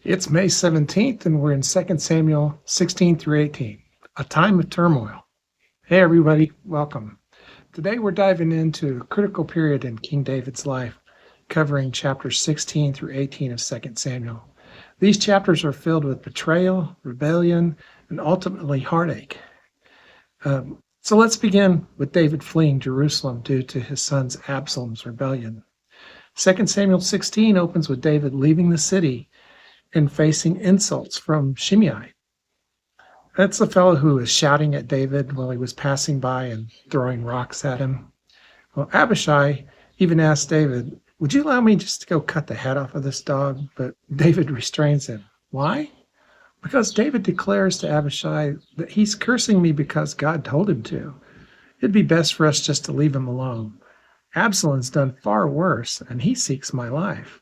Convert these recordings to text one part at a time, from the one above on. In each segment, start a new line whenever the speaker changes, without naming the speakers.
It's May 17th, and we're in 2 Samuel 16 through 18, a time of turmoil. Hey, everybody, welcome. Today we're diving into a critical period in King David's life, covering chapters 16 through 18 of 2 Samuel. These chapters are filled with betrayal, rebellion, and ultimately heartache. So let's begin with David fleeing Jerusalem due to his son Absalom's rebellion. 2 Samuel 16 opens with David leaving the city and facing insults from Shimei. That's the fellow who was shouting at David while he was passing by and throwing rocks at him. Well, Abishai even asked David, "Would you allow me just to go cut the head off of this dog?" But David restrains him. Why? Because David declares to Abishai that he's cursing me because God told him to. It'd be best for us just to leave him alone. Absalom's done far worse, and he seeks my life.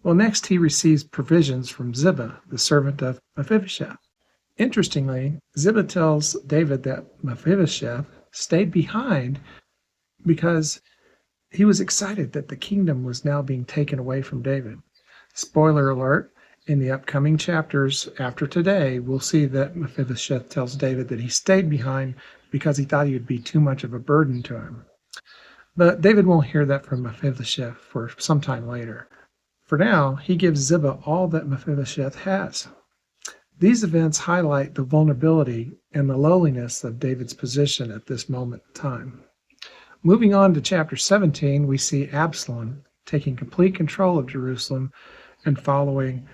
Well, next he receives provisions from Ziba, the servant of Mephibosheth. Interestingly, Ziba tells David that Mephibosheth stayed behind because he was excited that the kingdom was now being taken away from David. Spoiler alert, in the upcoming chapters after today, we'll see that Mephibosheth tells David that he stayed behind because he thought he would be too much of a burden to him. But David won't hear that from Mephibosheth for some time later. For now, he gives Ziba all that Mephibosheth has. These events highlight the vulnerability and the lowliness of David's position at this moment in time. Moving on to chapter 17, we see Absalom taking complete control of Jerusalem and following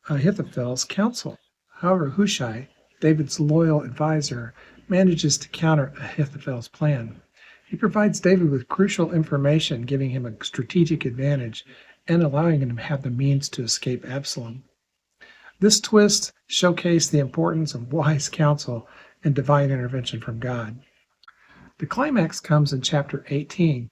Ahithophel's counsel. However, Hushai, David's loyal advisor, manages to counter Ahithophel's plan. He provides David with crucial information, giving him a strategic advantage and allowing him to have the means to escape Absalom. This twist showcased the importance of wise counsel and divine intervention from God. The climax comes in chapter 18.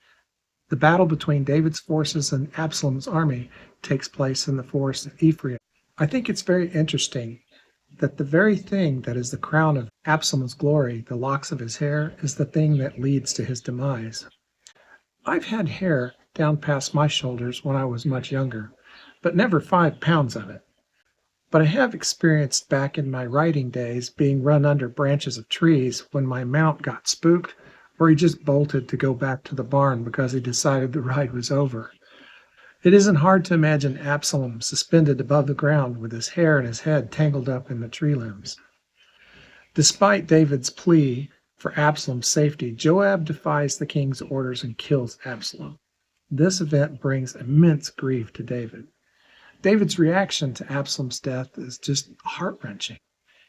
The battle between David's forces and Absalom's army takes place in the forest of Ephraim. I think it's very interesting that the very thing that is the crown of Absalom's glory, the locks of his hair, is the thing that leads to his demise. I've had hair down past my shoulders when I was much younger, but never 5 pounds of it. But I have experienced back in my riding days being run under branches of trees when my mount got spooked, or he just bolted to go back to the barn because he decided the ride was over. It isn't hard to imagine Absalom suspended above the ground with his hair and his head tangled up in the tree limbs. Despite David's plea for Absalom's safety, Joab defies the king's orders and kills Absalom. This event brings immense grief to David. David's reaction to Absalom's death is just heart-wrenching.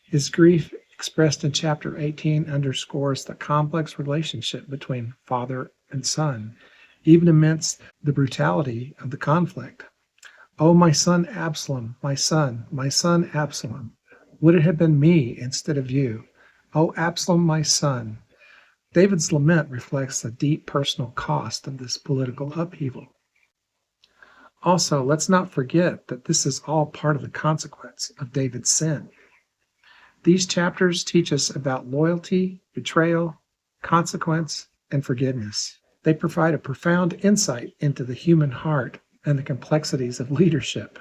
His grief, expressed in chapter 18, underscores the complex relationship between father and son, even amidst the brutality of the conflict. "Oh, my son Absalom, my son Absalom, would it have been me instead of you? Oh, Absalom, my son." David's lament reflects the deep personal cost of this political upheaval. Also, let's not forget that this is all part of the consequence of David's sin. These chapters teach us about loyalty, betrayal, consequence, and forgiveness. They provide a profound insight into the human heart and the complexities of leadership.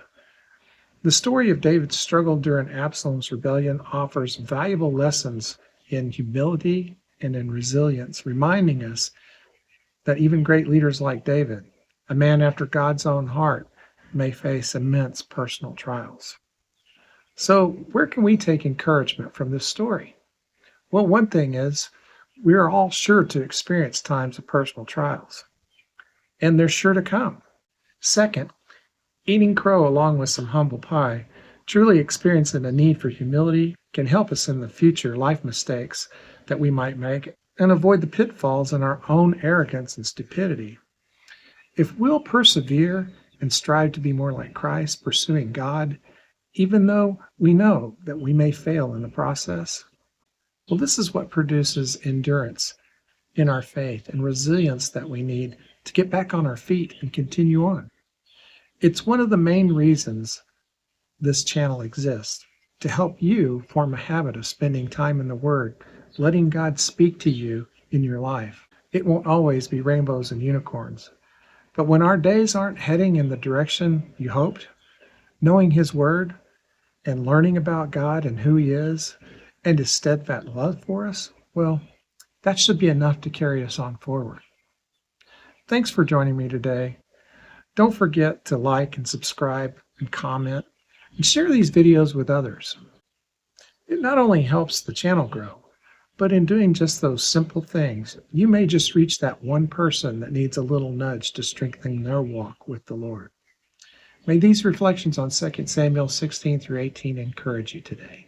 The story of David's struggle during Absalom's rebellion offers valuable lessons in humility and in resilience, reminding us that even great leaders like David, a man after God's own heart, may face immense personal trials. So, where can we take encouragement from this story? Well, one thing is, we are all sure to experience times of personal trials, and they're sure to come. Second, eating crow along with some humble pie, truly experiencing a need for humility, can help us in the future life mistakes that we might make and avoid the pitfalls in our own arrogance and stupidity. If we'll persevere and strive to be more like Christ, pursuing God, even though we know that we may fail in the process, well, this is what produces endurance in our faith and resilience that we need to get back on our feet and continue on. It's one of the main reasons this channel exists, to help you form a habit of spending time in the Word, letting God speak to you in your life. It won't always be rainbows and unicorns. But when our days aren't heading in the direction you hoped, knowing His Word and learning about God and who He is and His steadfast love for us, well, that should be enough to carry us on forward. Thanks for joining me today. Don't forget to like and subscribe and comment and share these videos with others. It not only helps the channel grow, but in doing just those simple things, you may just reach that one person that needs a little nudge to strengthen their walk with the Lord. May these reflections on 2 Samuel 16 through 18 encourage you today.